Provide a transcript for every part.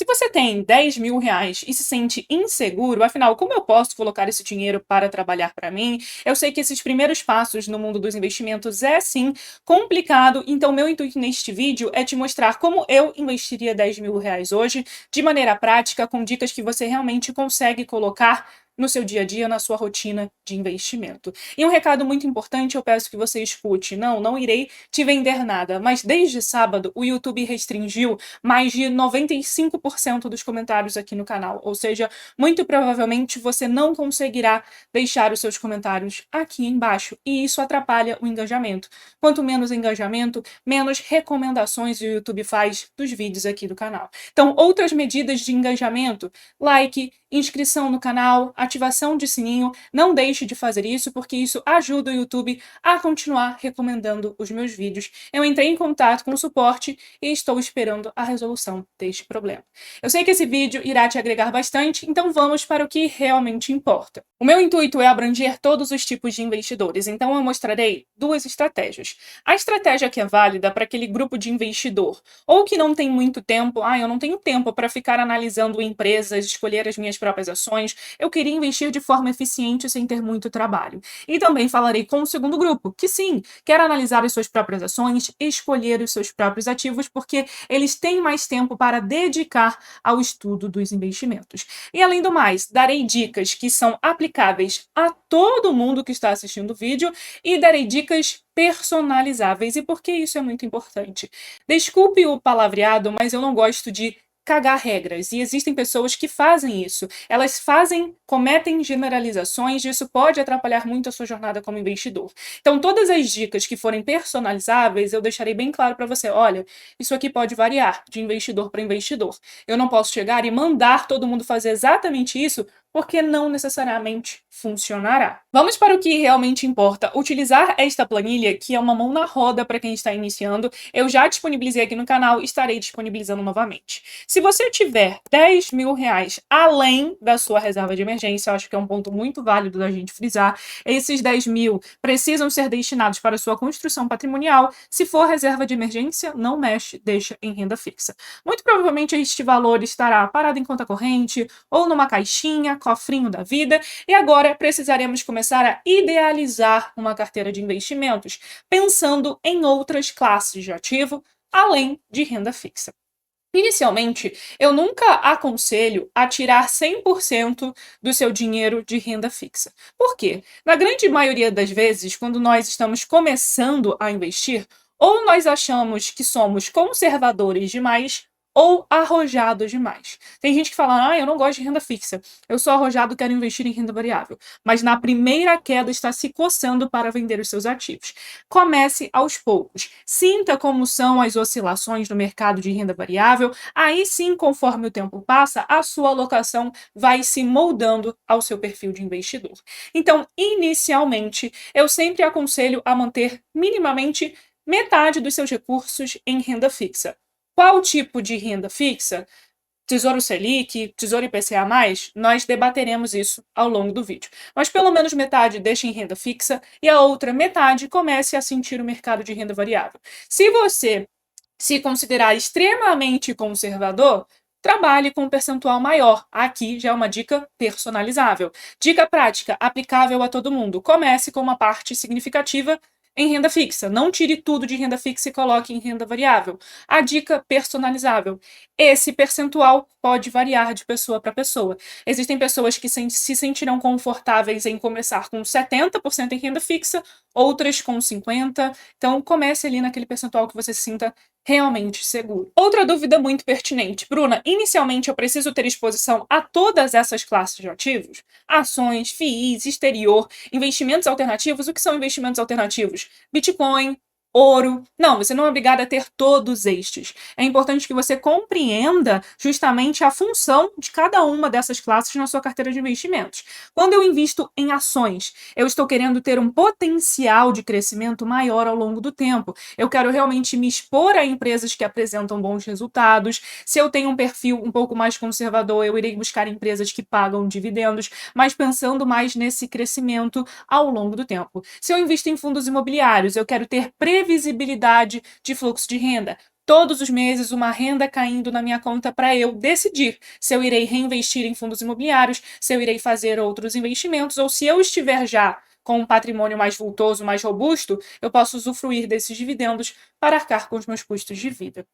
Se você tem 10 mil reais e se sente inseguro, afinal, como eu posso colocar esse dinheiro para trabalhar para mim? Eu sei que esses primeiros passos no mundo dos investimentos é sim complicado, então meu intuito neste vídeo é te mostrar como eu investiria 10 mil reais hoje, de maneira prática, com dicas que você realmente consegue colocar no seu dia a dia, na sua rotina de investimento. E um recado muito importante, eu peço que você escute. Não irei te vender nada, mas desde sábado o YouTube restringiu mais de 95% dos comentários aqui no canal, ou seja, muito provavelmente você não conseguirá deixar os seus comentários aqui embaixo, e isso atrapalha o engajamento. Quanto menos engajamento, menos recomendações o YouTube faz dos vídeos aqui do canal. Então, outras medidas de engajamento, like, inscrição no canal, ativação de sininho, não deixe de fazer isso, porque isso ajuda o YouTube a continuar recomendando os meus vídeos. Eu entrei em contato com o suporte e estou esperando a resolução deste problema. Eu sei que esse vídeo irá te agregar bastante, então vamos para o que realmente importa. O meu intuito é abranger todos os tipos de investidores, então eu mostrarei duas estratégias. A estratégia que é válida para aquele grupo de investidor, ou que não tem muito tempo, eu não tenho tempo para ficar analisando empresas, escolher as minhas próprias ações, eu queria investir de forma eficiente sem ter muito trabalho. E também falarei com o segundo grupo, que sim, quer analisar as suas próprias ações, escolher os seus próprios ativos, porque eles têm mais tempo para dedicar ao estudo dos investimentos. E além do mais, darei dicas que são aplicáveis a todo mundo que está assistindo o vídeo e darei dicas personalizáveis. E por que isso é muito importante? Desculpe o palavreado, mas eu não gosto de cagar regras, e existem pessoas que fazem isso. Elas cometem generalizações, e isso pode atrapalhar muito a sua jornada como investidor. Então, todas as dicas que forem personalizáveis, eu deixarei bem claro para você, olha, isso aqui pode variar de investidor para investidor. Eu não posso chegar e mandar todo mundo fazer exatamente isso, porque não necessariamente funcionará. Vamos para o que realmente importa. Utilizar esta planilha, que é uma mão na roda para quem está iniciando, eu já disponibilizei aqui no canal e estarei disponibilizando novamente. Se você tiver 10 mil reais além da sua reserva de emergência, eu acho que é um ponto muito válido da gente frisar, esses 10 mil precisam ser destinados para sua construção patrimonial. Se for reserva de emergência, não mexe, deixa em renda fixa. Muito provavelmente este valor estará parado em conta corrente ou numa caixinha, cofrinho da vida, e agora precisaremos começar a idealizar uma carteira de investimentos, pensando em outras classes de ativo, além de renda fixa. Inicialmente, eu nunca aconselho a tirar 100% do seu dinheiro de renda fixa. Por quê? Na grande maioria das vezes, quando nós estamos começando a investir, ou nós achamos que somos conservadores demais, ou arrojados demais. Tem gente que fala, eu não gosto de renda fixa, eu sou arrojado, quero investir em renda variável. Mas na primeira queda está se coçando para vender os seus ativos. Comece aos poucos. Sinta como são as oscilações no mercado de renda variável. Aí sim, conforme o tempo passa, a sua alocação vai se moldando ao seu perfil de investidor. Então, inicialmente, eu sempre aconselho a manter minimamente metade dos seus recursos em renda fixa. Qual tipo de renda fixa? Tesouro Selic, Tesouro IPCA+, nós debateremos isso ao longo do vídeo. Mas pelo menos metade deixe em renda fixa e a outra metade comece a sentir o mercado de renda variável. Se você se considerar extremamente conservador, trabalhe com um percentual maior. Aqui já é uma dica personalizável. Dica prática, aplicável a todo mundo. Comece com uma parte significativa em renda fixa. Não tire tudo de renda fixa e coloque em renda variável. A dica personalizável. Esse percentual pode variar de pessoa para pessoa. Existem pessoas que se sentirão confortáveis em começar com 70% em renda fixa, outras com 50%. Então, comece ali naquele percentual que você se sinta realmente seguro. Outra dúvida muito pertinente. Bruna, inicialmente eu preciso ter exposição a todas essas classes de ativos? Ações, FIIs, exterior, investimentos alternativos. O que são investimentos alternativos? Bitcoin, ouro. Não, você não é obrigado a ter todos estes. É importante que você compreenda justamente a função de cada uma dessas classes na sua carteira de investimentos. Quando eu invisto em ações, eu estou querendo ter um potencial de crescimento maior ao longo do tempo. Eu quero realmente me expor a empresas que apresentam bons resultados. Se eu tenho um perfil um pouco mais conservador, eu irei buscar empresas que pagam dividendos, mas pensando mais nesse crescimento ao longo do tempo. Se eu invisto em fundos imobiliários, eu quero ter previsibilidade de fluxo de renda. todos os meses uma renda caindo na minha conta para eu decidir se eu irei reinvestir em fundos imobiliários, se eu irei fazer outros investimentos, ou se eu estiver já com um patrimônio mais vultoso, mais robusto, eu posso usufruir desses dividendos para arcar com os meus custos de vida.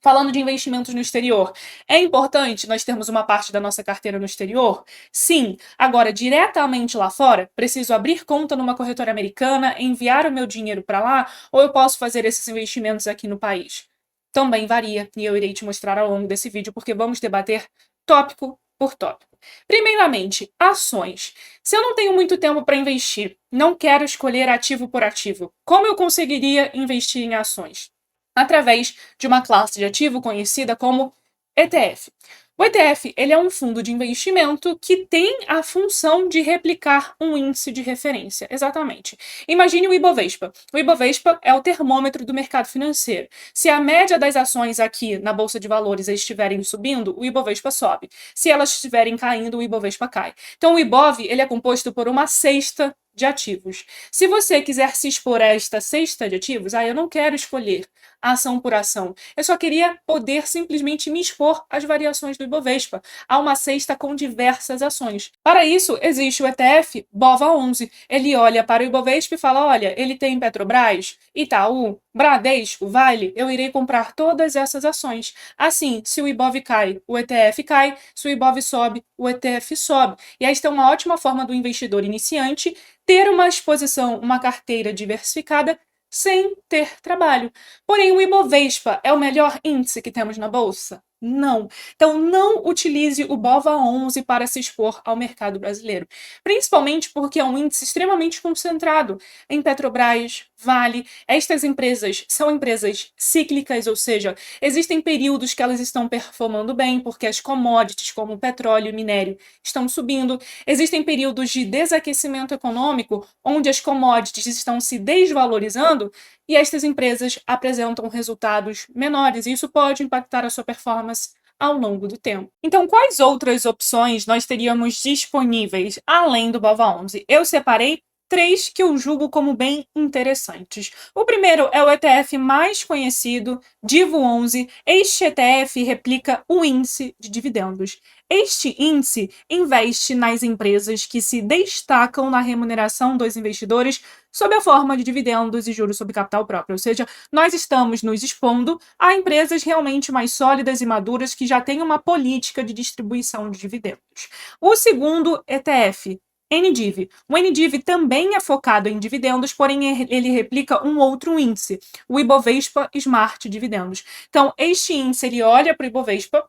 Falando de investimentos no exterior, é importante nós termos uma parte da nossa carteira no exterior? Sim. Agora, diretamente lá fora, preciso abrir conta numa corretora americana, enviar o meu dinheiro para lá, ou eu posso fazer esses investimentos aqui no país? Também varia, e eu irei te mostrar ao longo desse vídeo, porque vamos debater tópico por tópico. Primeiramente, ações. Se eu não tenho muito tempo para investir, não quero escolher ativo por ativo, como eu conseguiria investir em ações? Através de uma classe de ativo conhecida como ETF. O ETF ele é um fundo de investimento que tem a função de replicar um índice de referência. Exatamente. Imagine o Ibovespa. O Ibovespa é o termômetro do mercado financeiro. Se a média das ações aqui na Bolsa de Valores estiverem subindo, o Ibovespa sobe. Se elas estiverem caindo, o Ibovespa cai. Então o Ibov ele é composto por uma cesta de ativos. Se você quiser se expor a esta cesta de ativos, eu não quero escolher ação por ação. Eu só queria poder simplesmente me expor às variações do Ibovespa, a uma cesta com diversas ações. Para isso, existe o ETF BOVA11. Ele olha para o Ibovespa e fala, olha, ele tem Petrobras, Itaú, Bradesco, Vale, eu irei comprar todas essas ações. Assim, se o Ibov cai, o ETF cai, se o Ibov sobe, o ETF sobe. E esta é uma ótima forma do investidor iniciante ter uma exposição, uma carteira diversificada sem ter trabalho. Porém, o Ibovespa é o melhor índice que temos na bolsa? Não. Então, não utilize o BOVA11 para se expor ao mercado brasileiro. Principalmente porque é um índice extremamente concentrado em Petrobras, Vale. Estas empresas são empresas cíclicas, ou seja, existem períodos que elas estão performando bem, porque as commodities, como petróleo e minério, estão subindo. Existem períodos de desaquecimento econômico, onde as commodities estão se desvalorizando, e estas empresas apresentam resultados menores, e isso pode impactar a sua performance ao longo do tempo. Então, quais outras opções nós teríamos disponíveis além do BOVA11? Eu separei 3 que eu julgo como bem interessantes. O primeiro é o ETF mais conhecido, DIVO11. Este ETF replica o índice de dividendos. Este índice investe nas empresas que se destacam na remuneração dos investidores sob a forma de dividendos e juros sobre capital próprio, ou seja, nós estamos nos expondo a empresas realmente mais sólidas e maduras que já têm uma política de distribuição de dividendos. O segundo ETF, NDIV. O NDIV também é focado em dividendos, porém ele replica um outro índice, o Ibovespa Smart Dividendos. Então, este índice ele olha para o Ibovespa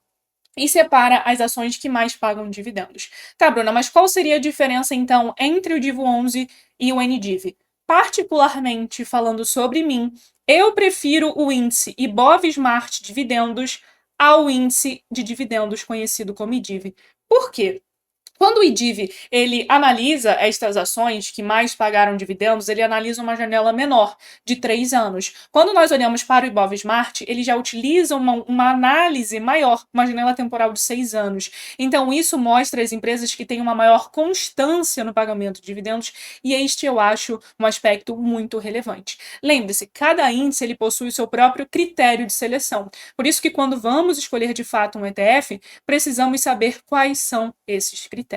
e separa as ações que mais pagam dividendos. Tá, Bruna, mas qual seria a diferença, então, entre o DIVO11 e o NDIV? Particularmente falando sobre mim, eu prefiro o índice Ibov Smart Dividendos ao índice de dividendos conhecido como IDIV. Por quê? Quando o IDIV ele analisa estas ações que mais pagaram dividendos, ele analisa uma janela menor, de 3 anos. Quando nós olhamos para o Ibov Smart, ele já utiliza uma análise maior, uma janela temporal de 6 anos. Então, isso mostra as empresas que têm uma maior constância no pagamento de dividendos, e este eu acho um aspecto muito relevante. Lembre-se, cada índice ele possui o seu próprio critério de seleção. Por isso que quando vamos escolher de fato um ETF, precisamos saber quais são esses critérios.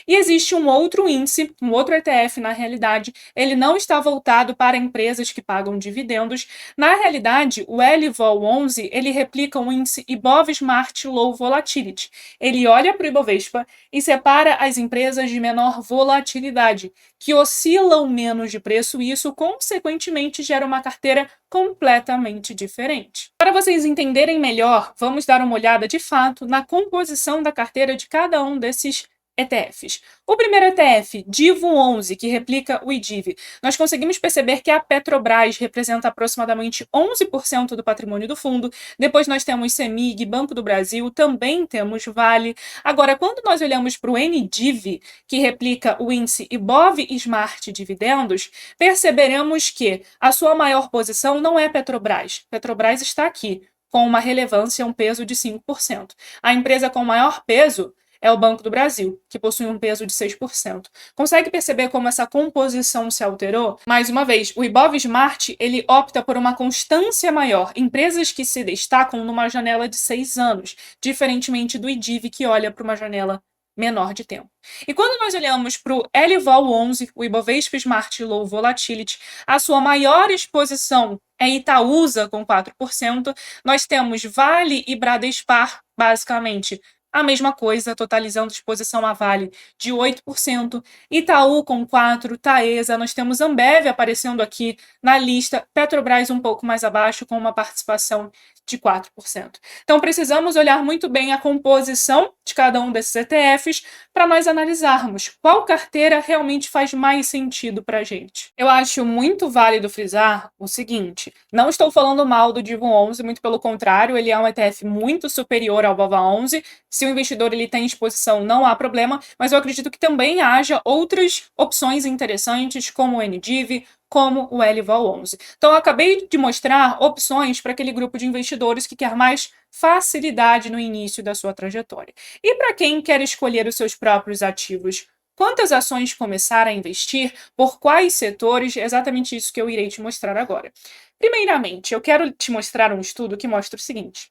E existe um outro índice, um outro ETF, na realidade, ele não está voltado para empresas que pagam dividendos. Na realidade, o LVOL11, ele replica o índice Ibov Smart Low Volatility. Ele olha para o Ibovespa e separa as empresas de menor volatilidade, que oscilam menos de preço, e isso, consequentemente, gera uma carteira completamente diferente. Para vocês entenderem melhor, vamos dar uma olhada, de fato, na composição da carteira de cada um desses ETFs. O primeiro ETF, DIVO11, que replica o IDIV, nós conseguimos perceber que a Petrobras representa aproximadamente 11% do patrimônio do fundo. Depois nós temos CEMIG, Banco do Brasil, também temos Vale. Agora, quando nós olhamos para o NDIV, que replica o índice Ibov Smart Dividendos, perceberemos que a sua maior posição não é Petrobras. Petrobras está aqui, com uma relevância, um peso de 5%. A empresa com maior peso é o Banco do Brasil, que possui um peso de 6%. Consegue perceber como essa composição se alterou? Mais uma vez, o Ibovesmart, ele opta por uma constância maior, empresas que se destacam numa janela de 6 anos, diferentemente do IDIV, que olha para uma janela menor de tempo. E quando nós olhamos para o LVOL11, o Ibovespa Smart Low Volatility, a sua maior exposição é Itaúsa, com 4%, nós temos Vale e Bradespar, basicamente, a mesma coisa, totalizando exposição a Vale de 8%, Itaú com 4%, Taesa, nós temos Ambev aparecendo aqui na lista, Petrobras um pouco mais abaixo, com uma participação de 4%. Então, precisamos olhar muito bem a composição de cada um desses ETFs para nós analisarmos qual carteira realmente faz mais sentido para a gente. Eu acho muito válido frisar o seguinte, não estou falando mal do Divo 11, muito pelo contrário, ele é um ETF muito superior ao BOVA 11, se o investidor ele tem exposição, não há problema, mas eu acredito que também haja outras opções interessantes, como o NDIV, como o LVOL11. Então, eu acabei de mostrar opções para aquele grupo de investidores que quer mais facilidade no início da sua trajetória. E para quem quer escolher os seus próprios ativos, quantas ações começar a investir, por quais setores, é exatamente isso que eu irei te mostrar agora. Primeiramente, eu quero te mostrar um estudo que mostra o seguinte: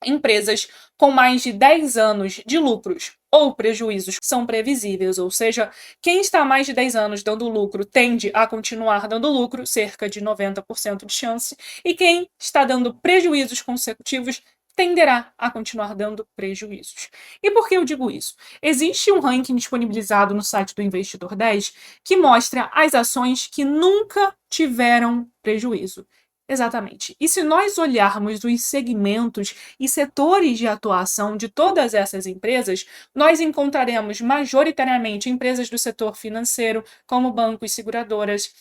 empresas com mais de 10 anos de lucros ou prejuízos são previsíveis, ou seja, quem está há mais de 10 anos dando lucro tende a continuar dando lucro, cerca de 90% de chance, e quem está dando prejuízos consecutivos tenderá a continuar dando prejuízos. E por que eu digo isso? Existe um ranking disponibilizado no site do Investidor 10 que mostra as ações que nunca tiveram prejuízo. Exatamente. E se nós olharmos os segmentos e setores de atuação de todas essas empresas, nós encontraremos majoritariamente empresas do setor financeiro, como bancos, seguradoras,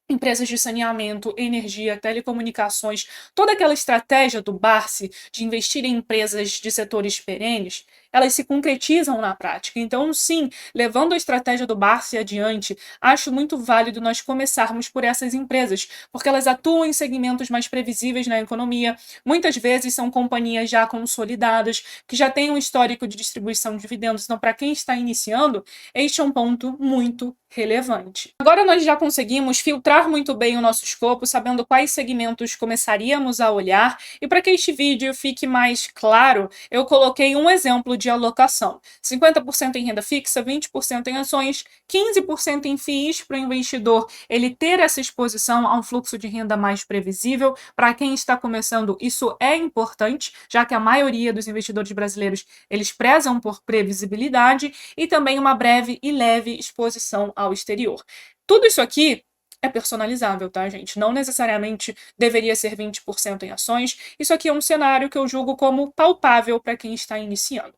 empresas de saneamento, energia, telecomunicações, toda aquela estratégia do Barsi de investir em empresas de setores perenes, elas se concretizam na prática. Então, sim, levando a estratégia do Barsi adiante, acho muito válido nós começarmos por essas empresas, porque elas atuam em segmentos mais previsíveis na economia, muitas vezes são companhias já consolidadas, que já têm um histórico de distribuição de dividendos. Então, para quem está iniciando, este é um ponto muito relevante. Agora nós já conseguimos filtrar muito bem o nosso escopo, sabendo quais segmentos começaríamos a olhar, e para que este vídeo fique mais claro, eu coloquei um exemplo de alocação. 50% em renda fixa, 20% em ações, 15% em FIIs para o investidor ele ter essa exposição a um fluxo de renda mais previsível. Para quem está começando, isso é importante, já que a maioria dos investidores brasileiros eles prezam por previsibilidade, e também uma breve e leve exposição ao exterior. Tudo isso aqui é personalizável, tá, gente? Não necessariamente deveria ser 20% em ações. Isso aqui é um cenário que eu julgo como palpável para quem está iniciando.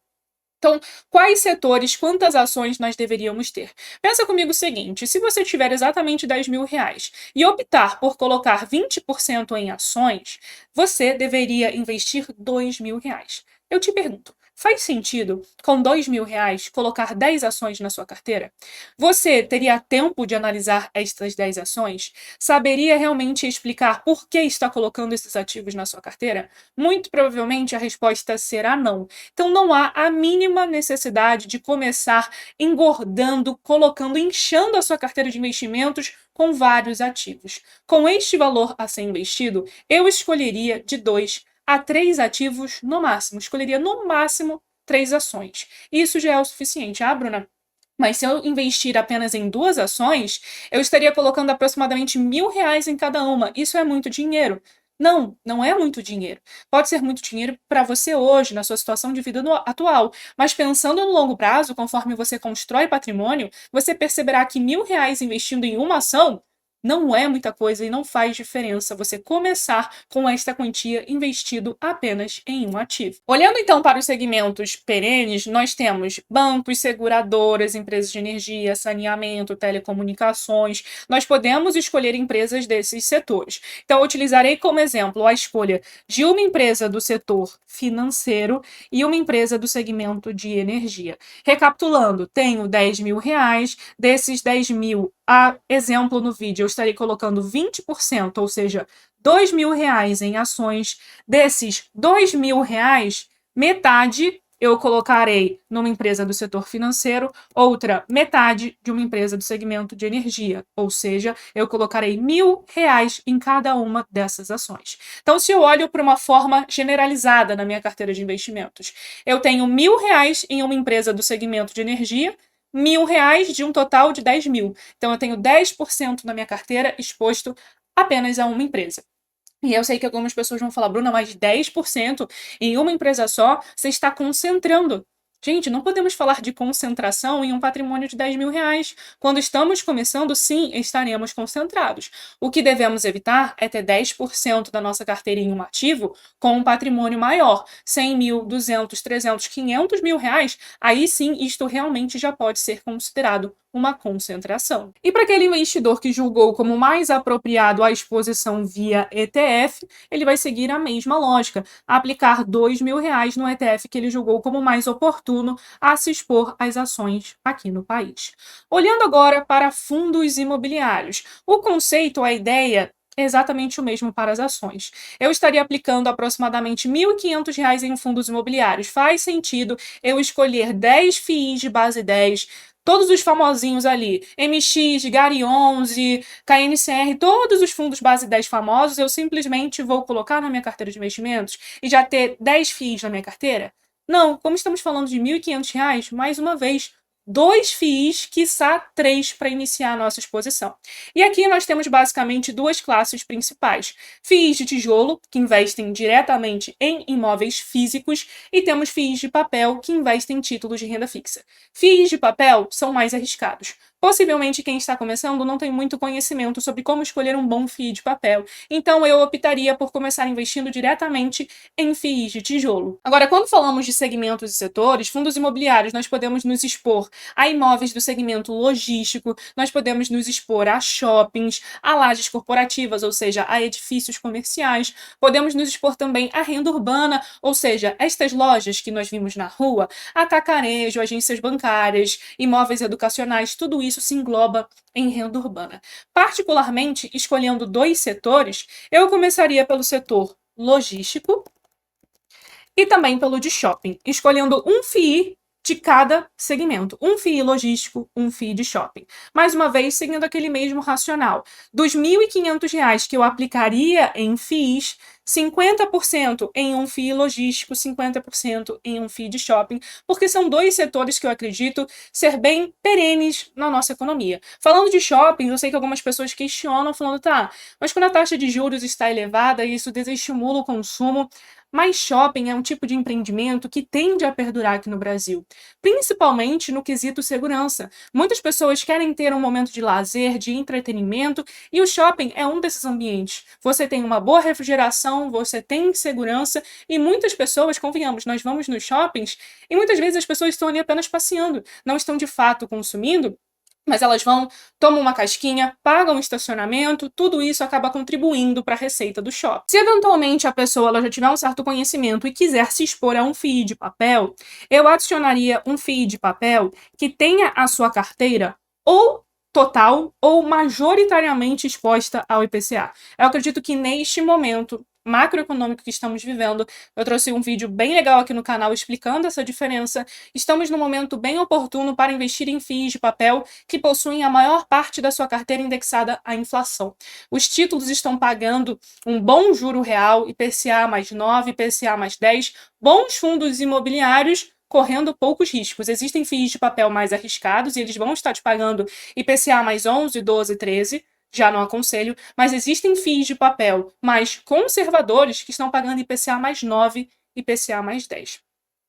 Então, quais setores, quantas ações nós deveríamos ter? Pensa comigo o seguinte, se você tiver exatamente 10 mil reais e optar por colocar 20% em ações, você deveria investir 2 mil reais. Eu te pergunto, faz sentido, com 2 mil reais, colocar 10 ações na sua carteira? Você teria tempo de analisar estas 10 ações? Saberia realmente explicar por que está colocando esses ativos na sua carteira? Muito provavelmente a resposta será não. Então não há a mínima necessidade de começar engordando, colocando, inchando a sua carteira de investimentos com vários ativos. Com este valor a ser investido, eu escolheria de 2 a 3 ativos no máximo. Escolheria no máximo 3 ações. Isso já é o suficiente. Ah, Bruna, mas se eu investir apenas em 2 ações, eu estaria colocando aproximadamente R$ 1.000 em cada uma. Isso é muito dinheiro. Não, não é muito dinheiro. Pode ser muito dinheiro para você hoje, na sua situação de vida atual, mas pensando no longo prazo, conforme você constrói patrimônio, você perceberá que R$ 1.000 investindo em uma ação não é muita coisa e não faz diferença você começar com esta quantia investido apenas em um ativo. Olhando então para os segmentos perenes, nós temos bancos, seguradoras, empresas de energia, saneamento, telecomunicações. Nós podemos escolher empresas desses setores. Então, eu utilizarei como exemplo a escolha de uma empresa do setor financeiro e uma empresa do segmento de energia. Recapitulando, tenho 10 mil reais, desses 10 mil, a exemplo no vídeo, eu estarei colocando 20%, ou seja, 2 mil reais em ações. Desses 2 mil reais, metade eu colocarei numa empresa do setor financeiro, outra metade de uma empresa do segmento de energia, ou seja, eu colocarei R$ 1.000 em cada uma dessas ações. Então, se eu olho para uma forma generalizada na minha carteira de investimentos, eu tenho R$ 1.000 em uma empresa do segmento de energia, R$ 1.000 de um total de 10 mil. Então, eu tenho 10% na minha carteira exposto apenas a uma empresa. E eu sei que algumas pessoas vão falar, Bruna, mas 10% em uma empresa só, você está concentrando. Gente, não podemos falar de concentração em um patrimônio de R$ 10.000. Quando estamos começando, sim, estaremos concentrados. O que devemos evitar é ter 10% da nossa carteira em um ativo com um patrimônio maior, 100 mil, 200, 300, 500 mil reais, aí sim, isto realmente já pode ser considerado uma concentração. E para aquele investidor que julgou como mais apropriado a exposição via ETF, ele vai seguir a mesma lógica, aplicar R$ 2.000 no ETF que ele julgou como mais oportuno a se expor às ações aqui no país. Olhando agora para fundos imobiliários, o conceito, a ideia é exatamente o mesmo para as ações. Eu estaria aplicando aproximadamente R$ 1.500 em fundos imobiliários. Faz sentido eu escolher 10 FIIs de base 10, todos os famosinhos ali, MX, Gari 11, KNCR, todos os fundos base 10 famosos, eu simplesmente vou colocar na minha carteira de investimentos e já ter 10 FIIs na minha carteira? Não, como estamos falando de R$ 1.500, mais uma vez, 2 FIIs, quiçá 3 para iniciar a nossa exposição. E aqui nós temos basicamente duas classes principais. FIIs de tijolo, que investem diretamente em imóveis físicos, e temos FIIs de papel, que investem em títulos de renda fixa. FIIs de papel são mais arriscados. Possivelmente quem está começando não tem muito conhecimento sobre como escolher um bom FII de papel, então eu optaria por começar investindo diretamente em FIIs de tijolo. Agora, quando falamos de segmentos e setores, fundos imobiliários, nós podemos nos expor a imóveis do segmento logístico, nós podemos nos expor a shoppings, a lajes corporativas, ou seja, a edifícios comerciais, podemos nos expor também à renda urbana, ou seja, estas lojas que nós vimos na rua, atacarejo, agências bancárias, imóveis educacionais, tudo isso se engloba em renda urbana. Particularmente, escolhendo 2 setores, eu começaria pelo setor logístico e também pelo de shopping, escolhendo um FII de cada segmento. Um FII logístico, um FII de shopping. Mais uma vez, seguindo aquele mesmo racional. Dos R$ 1.500 que eu aplicaria em FIIs, 50% em um FII logístico, 50% em um FII de shopping, porque são 2 setores que eu acredito ser bem perenes na nossa economia. Falando de shopping, eu sei que algumas pessoas questionam, falando, tá, mas quando a taxa de juros está elevada, isso desestimula o consumo. Mas shopping é um tipo de empreendimento que tende a perdurar aqui no Brasil, principalmente no quesito segurança. Muitas pessoas querem ter um momento de lazer, de entretenimento, e o shopping é um desses ambientes. Você tem uma boa refrigeração, você tem segurança, e muitas pessoas, convenhamos, nós vamos nos shoppings, e muitas vezes as pessoas estão ali apenas passeando, não estão de fato consumindo, mas elas vão, tomam uma casquinha, pagam o estacionamento, tudo isso acaba contribuindo para a receita do shopping. Se eventualmente a pessoa ela já tiver um certo conhecimento e quiser se expor a um FII de papel, eu adicionaria um FII de papel que tenha a sua carteira ou total ou majoritariamente exposta ao IPCA. Eu acredito que neste momento macroeconômico que estamos vivendo, eu trouxe um vídeo bem legal aqui no canal explicando essa diferença. Estamos num momento bem oportuno para investir em FIIs de papel que possuem a maior parte da sua carteira indexada à inflação. Os títulos estão pagando um bom juro real, IPCA mais 9, IPCA mais 10, bons fundos imobiliários correndo poucos riscos. Existem FIIs de papel mais arriscados e eles vão estar te pagando IPCA mais 11, 12, 13, já não aconselho, mas existem FIIs de papel mais conservadores que estão pagando IPCA mais 9, IPCA mais 10.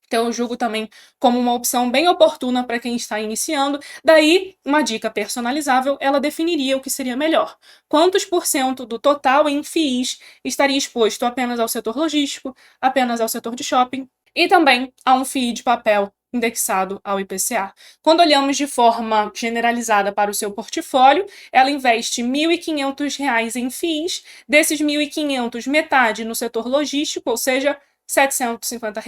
Então eu julgo também como uma opção bem oportuna para quem está iniciando. Daí, uma dica personalizável, ela definiria o que seria melhor. Quantos por cento do total em FIIs estaria exposto apenas ao setor logístico, apenas ao setor de shopping e também a um FII de papel indexado ao IPCA. Quando olhamos de forma generalizada para o seu portfólio, ela investe R$ 1.500 em FIIs, desses 1.500, metade no setor logístico, ou seja, R$ 750.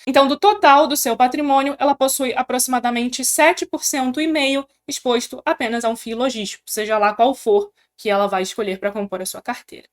Então, do total do seu patrimônio, ela possui aproximadamente 7,5% exposto apenas a um FII logístico, seja lá qual for que ela vai escolher para compor a sua carteira.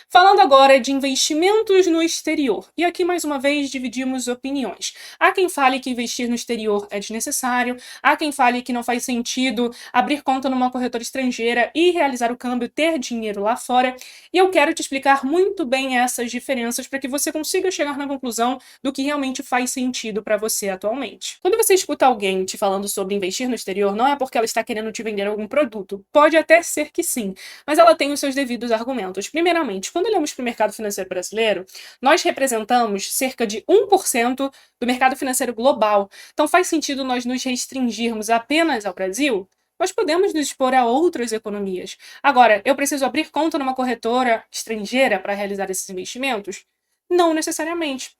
Falando agora de investimentos no exterior, e aqui mais uma vez dividimos opiniões. Há quem fale que investir no exterior é desnecessário, há quem fale que não faz sentido abrir conta numa corretora estrangeira e realizar o câmbio, ter dinheiro lá fora, e eu quero te explicar muito bem essas diferenças para que você consiga chegar na conclusão do que realmente faz sentido para você atualmente. Quando você escuta alguém te falando sobre investir no exterior, não é porque ela está querendo te vender algum produto, pode até ser que sim, mas ela tem os seus devidos argumentos. Primeiramente, quando olhamos para o mercado financeiro brasileiro, nós representamos cerca de 1% do mercado financeiro global. Então faz sentido nós nos restringirmos apenas ao Brasil? Nós podemos nos expor a outras economias. Agora, eu preciso abrir conta numa corretora estrangeira para realizar esses investimentos? Não necessariamente.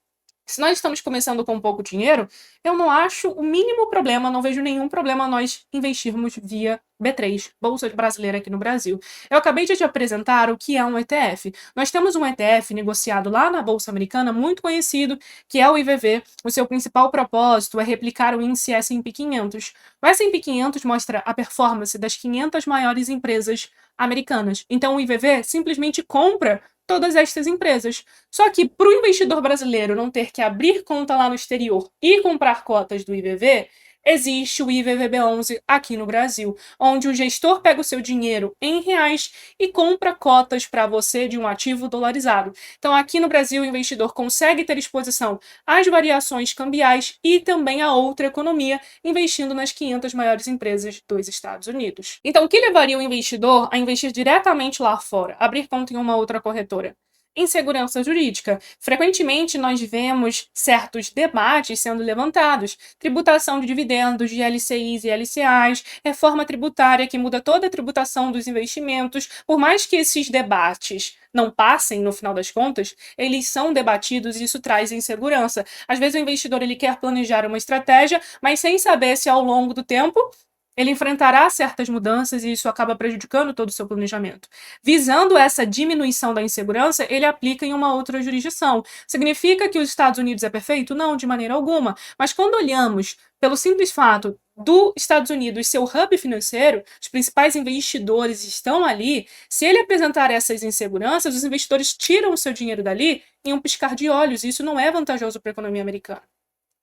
Se nós estamos começando com pouco dinheiro, eu não acho o mínimo problema, não vejo nenhum problema nós investirmos via B3, Bolsa Brasileira aqui no Brasil. Eu acabei de te apresentar o que é um ETF. Nós temos um ETF negociado lá na Bolsa Americana, muito conhecido, que é o IVV. O seu principal propósito é replicar o índice S&P 500. O S&P 500 mostra a performance das 500 maiores empresas americanas. Então o IVV simplesmente compra todas estas empresas. Só que para o investidor brasileiro não ter que abrir conta lá no exterior e comprar cotas do IVV, existe o IVVB11 aqui no Brasil, onde o gestor pega o seu dinheiro em reais e compra cotas para você de um ativo dolarizado. Então, aqui no Brasil, o investidor consegue ter exposição às variações cambiais e também a outra economia, investindo nas 500 maiores empresas dos Estados Unidos. Então, o que levaria o investidor a investir diretamente lá fora, abrir conta em uma outra corretora? Insegurança jurídica. Frequentemente nós vemos certos debates sendo levantados: tributação de dividendos, de LCIs e LCAs, reforma tributária que muda toda a tributação dos investimentos. Por mais que esses debates não passem no final das contas, eles são debatidos e isso traz insegurança. Às vezes o investidor ele quer planejar uma estratégia, mas sem saber se ao longo do tempo ele enfrentará certas mudanças e isso acaba prejudicando todo o seu planejamento. Visando essa diminuição da insegurança, ele aplica em uma outra jurisdição. Significa que os Estados Unidos é perfeito? Não, de maneira alguma. Mas quando olhamos pelo simples fato dos Estados Unidos ser o hub financeiro, os principais investidores estão ali, se ele apresentar essas inseguranças, os investidores tiram o seu dinheiro dali em um piscar de olhos, e isso não é vantajoso para a economia americana.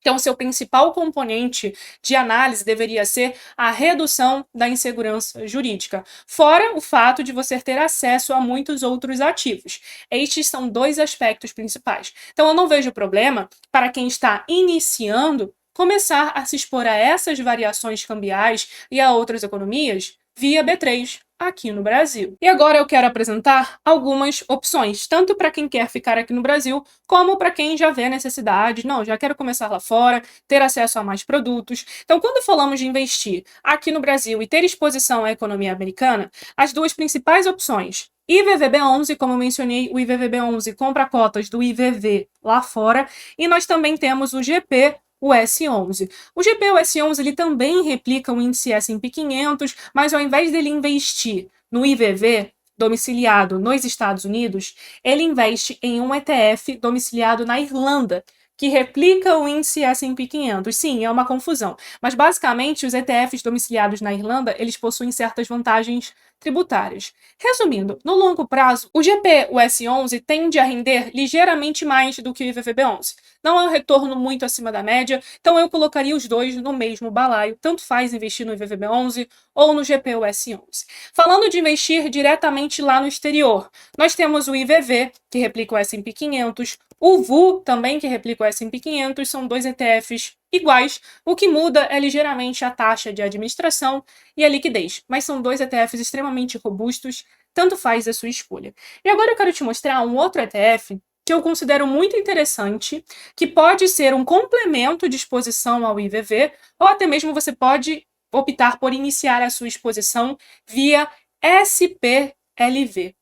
Então, seu principal componente de análise deveria ser a redução da insegurança jurídica, fora o fato de você ter acesso a muitos outros ativos. Estes são dois aspectos principais. Então, eu não vejo problema para quem está iniciando começar a se expor a essas variações cambiais e a outras economias via B3 aqui no Brasil. E agora eu quero apresentar algumas opções, tanto para quem quer ficar aqui no Brasil, como para quem já vê a necessidade, não, já quero começar lá fora, ter acesso a mais produtos. Então, quando falamos de investir aqui no Brasil e ter exposição à economia americana, as duas principais opções: IVVB11, como eu mencionei, o IVVB11 compra cotas do IVV lá fora, e nós também temos o GP, o S11. O GP, o S11, ele também replica o índice S&P 500, mas ao invés dele investir no IVV, domiciliado nos Estados Unidos, ele investe em um ETF domiciliado na Irlanda, que replica o índice S&P 500. Sim, é uma confusão, mas basicamente os ETFs domiciliados na Irlanda, eles possuem certas vantagens tributárias. Resumindo, no longo prazo, o GP, o S11, tende a render ligeiramente mais do que o IVVB11. Não é um retorno muito acima da média, então eu colocaria os dois no mesmo balaio, tanto faz investir no IVVB11 ou no GP, o S11. Falando de investir diretamente lá no exterior, nós temos o IVV, que replica o S&P 500, o VU, também, que replica o S&P 500, são dois ETFs iguais, o que muda é ligeiramente a taxa de administração e a liquidez, mas são dois ETFs extremamente robustos, tanto faz a sua escolha. E agora eu quero te mostrar um outro ETF que eu considero muito interessante, que pode ser um complemento de exposição ao IVV, ou até mesmo você pode optar por iniciar a sua exposição via SPLV.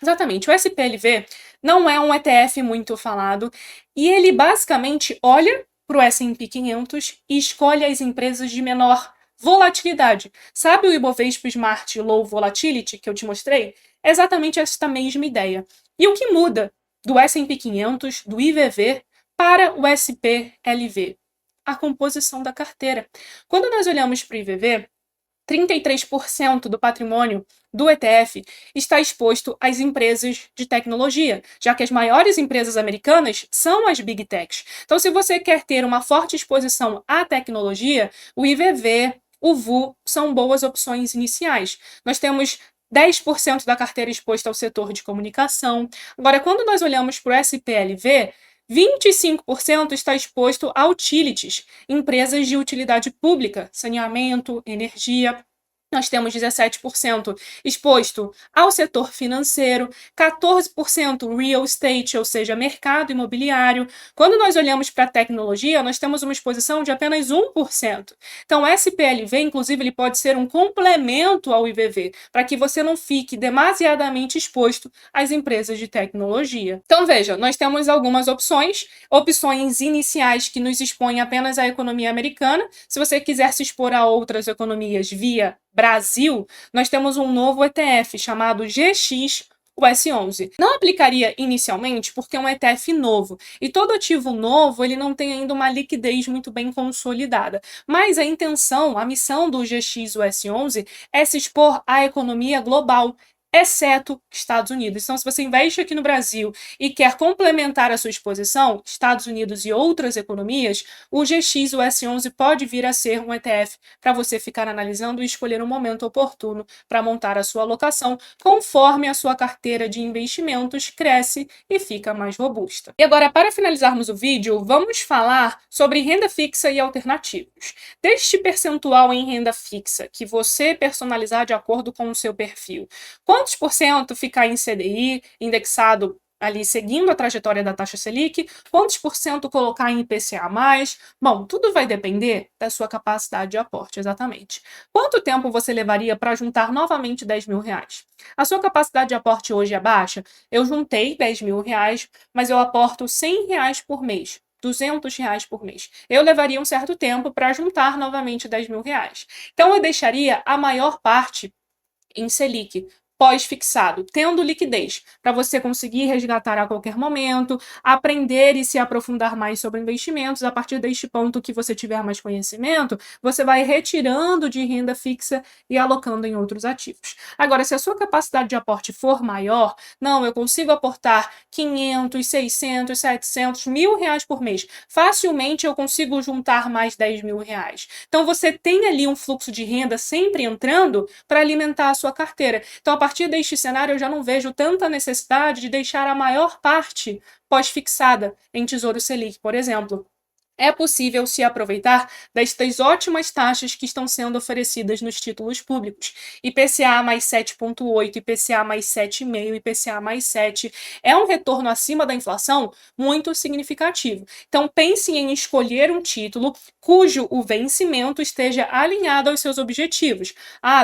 Exatamente, o SPLV não é um ETF muito falado, e ele basicamente olha para o S&P 500 e escolhe as empresas de menor volatilidade. Sabe o Ibovespa Smart Low Volatility que eu te mostrei? É exatamente esta mesma ideia. E o que muda do S&P 500, do IVV, para o SPLV? A composição da carteira. Quando nós olhamos para o IVV, 33% do patrimônio do ETF está exposto às empresas de tecnologia, já que as maiores empresas americanas são as Big Techs. Então, se você quer ter uma forte exposição à tecnologia, o IVV, o VU são boas opções iniciais. Nós temos 10% da carteira exposta ao setor de comunicação. Agora, quando nós olhamos para o SPLV, 25% está exposto a utilities, empresas de utilidade pública, saneamento, energia. Nós temos 17% exposto ao setor financeiro, 14% real estate, ou seja, mercado imobiliário. Quando nós olhamos para a tecnologia, nós temos uma exposição de apenas 1%. Então, o SPLV, inclusive, ele pode ser um complemento ao IVV, para que você não fique demasiadamente exposto às empresas de tecnologia. Então, veja, nós temos algumas opções iniciais que nos expõem apenas à economia americana. Se você quiser se expor a outras economias via Brasil, nós temos um novo ETF chamado GX-US11. Não aplicaria inicialmente porque é um ETF novo, e todo ativo novo ele não tem ainda uma liquidez muito bem consolidada. Mas a intenção, a missão do GX-US11 é se expor à economia global, exceto Estados Unidos. Então, se você investe aqui no Brasil e quer complementar a sua exposição, Estados Unidos e outras economias, o GX-US11 pode vir a ser um ETF para você ficar analisando e escolher um momento oportuno para montar a sua alocação, conforme a sua carteira de investimentos cresce e fica mais robusta. E agora, para finalizarmos o vídeo, vamos falar sobre renda fixa e alternativos. Deste percentual em renda fixa que você personalizar de acordo com o seu perfil, quantos por cento ficar em CDI, indexado ali seguindo a trajetória da taxa Selic, quantos por cento colocar em IPCA+, bom, tudo vai depender da sua capacidade de aporte, exatamente. Quanto tempo você levaria para juntar novamente 10 mil reais? A sua capacidade de aporte hoje é baixa? Eu juntei 10 mil reais, mas eu aporto 100 reais por mês. 200 reais por mês. Eu levaria um certo tempo para juntar novamente 10 mil reais. Então, eu deixaria a maior parte em Selic, pós-fixado, tendo liquidez, para você conseguir resgatar a qualquer momento, aprender e se aprofundar mais sobre investimentos. A partir deste ponto que você tiver mais conhecimento, você vai retirando de renda fixa e alocando em outros ativos. Agora, se a sua capacidade de aporte for maior, não, eu consigo aportar 500, 600, 700, R$ 1.000 por mês. Facilmente eu consigo juntar mais 10 mil reais. Então, você tem ali um fluxo de renda sempre entrando para alimentar a sua carteira. Então, a partir deste cenário, eu já não vejo tanta necessidade de deixar a maior parte pós-fixada em Tesouro Selic, por exemplo. É possível se aproveitar destas ótimas taxas que estão sendo oferecidas nos títulos públicos. IPCA mais 7,8, IPCA mais 7,5, IPCA mais 7. É um retorno acima da inflação muito significativo. Então, pense em escolher um título cujo o vencimento esteja alinhado aos seus objetivos.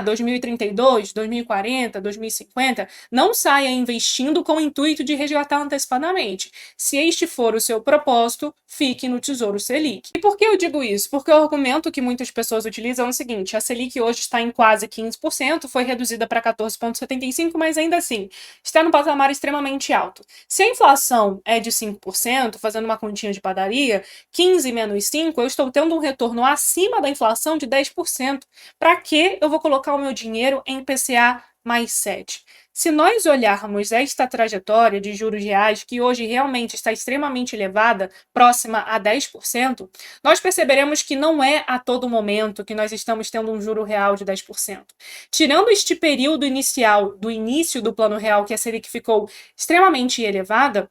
2032, 2040, 2050. Não saia investindo com o intuito de resgatar antecipadamente. Se este for o seu propósito, fique no Tesouro Selic. E por que eu digo isso? Porque o argumento que muitas pessoas utilizam é o seguinte: a Selic hoje está em quase 15%, foi reduzida para 14,75%, mas ainda assim está num patamar extremamente alto. Se a inflação é de 5%, fazendo uma continha de padaria, 15 menos 5, eu estou tendo um retorno acima da inflação de 10%. Para que eu vou colocar o meu dinheiro em IPCA mais 7? Se nós olharmos esta trajetória de juros reais, que hoje realmente está extremamente elevada, próxima a 10%, nós perceberemos que não é a todo momento que nós estamos tendo um juro real de 10%. Tirando este período inicial, do início do plano real, que a Selic ficou extremamente elevada,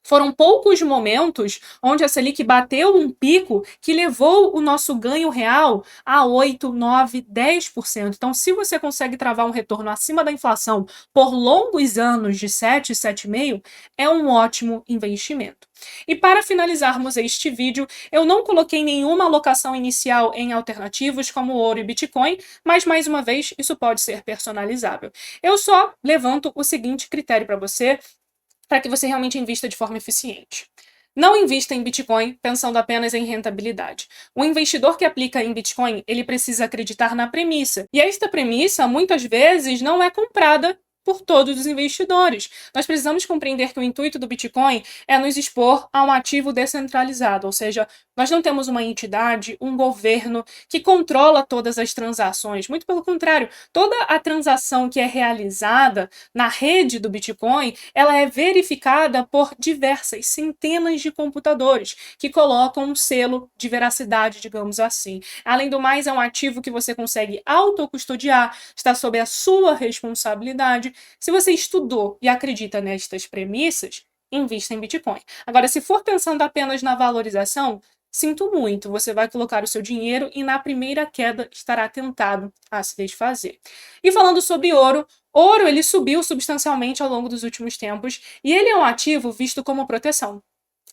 foram poucos momentos onde a Selic bateu um pico que levou o nosso ganho real a 8, 9, 10%. Então, se você consegue travar um retorno acima da inflação por longos anos de 7, 7,5%, é um ótimo investimento. E para finalizarmos este vídeo, eu não coloquei nenhuma alocação inicial em alternativos como ouro e Bitcoin, mas mais uma vez, isso pode ser personalizável. Eu só levanto o seguinte critério para você, para que você realmente invista de forma eficiente. Não invista em Bitcoin pensando apenas em rentabilidade. O investidor que aplica em Bitcoin, ele precisa acreditar na premissa. E esta premissa, muitas vezes, não é comprada por todos os investidores. Nós precisamos compreender que o intuito do Bitcoin é nos expor a um ativo descentralizado, ou seja, nós não temos uma entidade, um governo que controla todas as transações. Muito pelo contrário, toda a transação que é realizada na rede do Bitcoin, ela é verificada por diversas centenas de computadores que colocam um selo de veracidade, digamos assim. Além do mais, é um ativo que você consegue autocustodiar, está sob a sua responsabilidade. Se você estudou e acredita nestas premissas, invista em Bitcoin. Agora, se for pensando apenas na valorização, sinto muito, você vai colocar o seu dinheiro e na primeira queda estará tentado a se desfazer. E falando sobre ouro, ouro ele subiu substancialmente ao longo dos últimos tempos e ele é um ativo visto como proteção.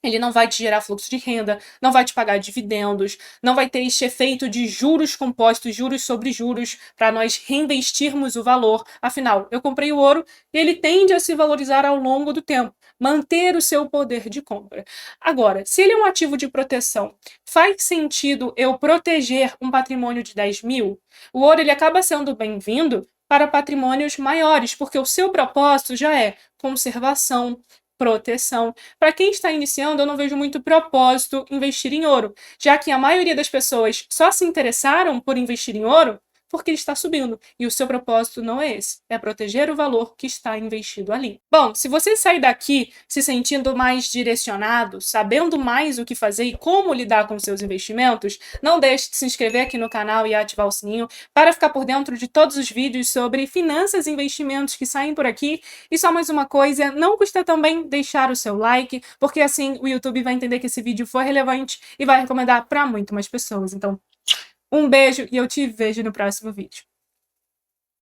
Ele não vai te gerar fluxo de renda, não vai te pagar dividendos, não vai ter este efeito de juros compostos, juros sobre juros, para nós reinvestirmos o valor. Afinal, eu comprei o ouro e ele tende a se valorizar ao longo do tempo, manter o seu poder de compra. Agora, se ele é um ativo de proteção, faz sentido eu proteger um patrimônio de 10 mil? O ouro ele acaba sendo bem-vindo para patrimônios maiores, porque o seu propósito já é conservação, proteção. Para quem está iniciando, eu não vejo muito propósito investir em ouro, já que a maioria das pessoas só se interessaram por investir em ouro porque ele está subindo. E o seu propósito não é esse, é proteger o valor que está investido ali. Bom, se você sair daqui se sentindo mais direcionado, sabendo mais o que fazer e como lidar com seus investimentos, não deixe de se inscrever aqui no canal e ativar o sininho para ficar por dentro de todos os vídeos sobre finanças e investimentos que saem por aqui. E só mais uma coisa, não custa também deixar o seu like, porque assim o YouTube vai entender que esse vídeo foi relevante e vai recomendar para muito mais pessoas. Então, um beijo e eu te vejo no próximo vídeo.